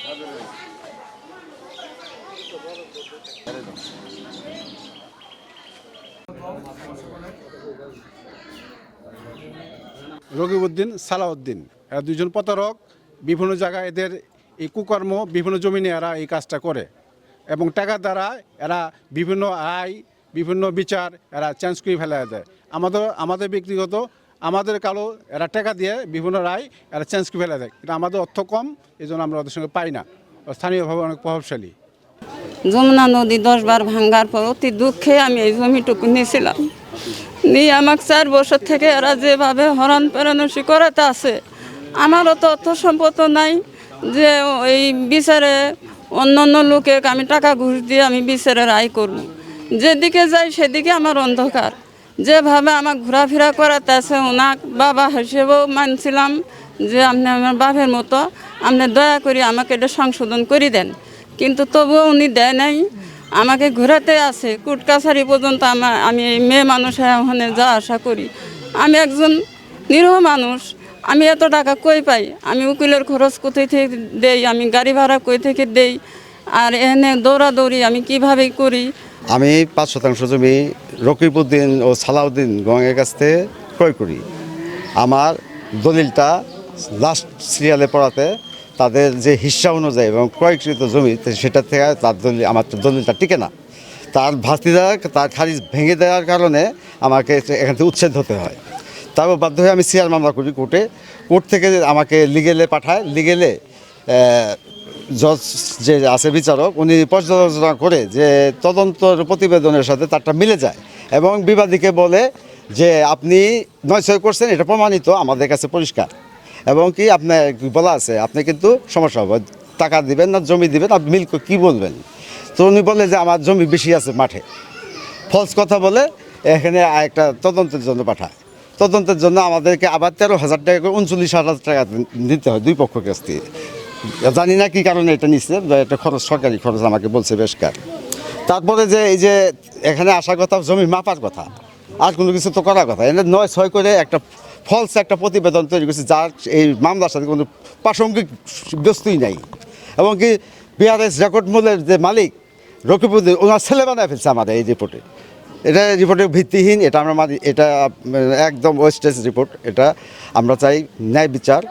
রকিবউদ্দিন, সালাউদ্দিন, এরা দুজন প্রতারক। বিভিন্ন জায়গায় এদের এই কুকর্ম, বিভিন্ন জমিনে এরা এই কাজটা করে এবং টাকার দ্বারা এরা বিভিন্ন আয়, বিভিন্ন বিচার এরা চেঞ্জ করে ফেলা দেয়। আমাদের ব্যক্তিগত আমাদের কালো এরা টাকা দিয়ে বিভিন্ন রায় এরা চেঞ্জ করে ফেলা দেয়, কিন্তু আমাদের অর্থ কম, এই জন্য আমরা ওদের সঙ্গে পাই না। স্থানীয়ভাবে অনেক প্রভাবশালী। যমুনা নদী 10 বার ভাঙ্গার পর অতি দুঃখে আমি এই জমিটুকু নিয়েছিলাম। নিয়ে আমাকে 4 বছর থেকে এরা যেভাবে হরণ পেরানসি করাতে আছে, আমারও তো অর্থ সম্পদ নাই যে এই বিচারে অন্য লোকে আমি টাকা ঘুষ দিয়ে আমি বিচারে রায় করব। যেদিকে যাই সেদিকে আমার অন্ধকার। যেভাবে আমাকে ঘোরাফেরা করাতে আছে, ওনার বাবা হিসেবেও মানছিলাম যে আপনি আমার বাপের মতো, আপনি দয়া করে আমাকে এটা সংশোধন করে দেন, কিন্তু তবুও উনি দেয় নাই। আমাকে ঘোরাতে আছে কোর্ট কাছারি পর্যন্ত। আমি মেয়ে মানুষ ওখানে যা আশা করি। আমি একজন নিরীহ মানুষ, আমি এত টাকা কই পাই? আমি উকিলের খরচ কোথায় থেকে দেই, আমি গাড়ি ভাড়া কই থেকে দেই, আর এনে দৌড়াদৌড়ি আমি কিভাবে করি। আমি 5 শতাংশ জমি রকিবউদ্দিন ও সালাউদ্দিন গঙ্গের কাছ থেকে ক্রয় করি। আমার দলিলটা লাস্ট সিরিয়ালে পড়াতে তাদের যে হিস্সা অনুযায়ী এবং ক্রয়কৃত জমি, সেটা থেকে আমার দলিলটা টিকে না। তার ভাস্তিদা তার খারিজ ভেঙে দেওয়ার কারণে আমাকে এখান থেকে উচ্ছেদ হতে হয়। তারপর বাধ্য হয়ে আমি সিআর মামলা করি কোর্টে। কোর্ট থেকে আমাকে লিগেলে পাঠায়। লিগেলে জজ যে আছে বিচারক, উনি পর্যালোচনা করে যে তদন্তর প্রতিবেদনের সাথে তারটা মিলে যায় এবং বিবাদীকে বলে যে আপনি নয়ছয় করছেন, এটা প্রমাণিত আমাদের কাছে পরিষ্কার, এবং কি আপনার বলা আছে আপনি কিন্তু সমস্যা হবে, টাকা দিবেন না জমি দিবেন, আপনি মিল কী বলবেন। তো উনি বলে যে আমার জমি বেশি আছে মাঠে, ফলস কথা বলে এখানে একটা তদন্তের জন্য পাঠায়। তদন্তের জন্য আমাদেরকে আবার 13,000 টাকা করে 39,000 টাকা দিতে হয় দুই পক্ষের কাছ থেকে। জানি না কী কারণে এটা নিচ্ছে, একটা খরচ, সরকারি খরচ আমাকে বলছে বেশকার। তারপরে যে এই যে এখানে আসার কথা, জমি মাপার কথা, আর কোনো কিছু তো করার কথা, এনে 9-6 করে একটা ফলস একটা প্রতিবেদন তৈরি করছে, যার এই মামলার সাথে কোনো প্রাসঙ্গিক বস্তুই নাই। এবং কি বিআরএস রেকর্ড মূলের যে মালিক রকিবউদ্দিন, ওনার ছেলে বানায় ফেলছে আমাদের এই রিপোর্টে। এটা রিপোর্টে ভিত্তিহীন, এটা আমরা এটা একদম ওয়েস্টেজ রিপোর্ট। এটা আমরা চাই ন্যায় বিচার।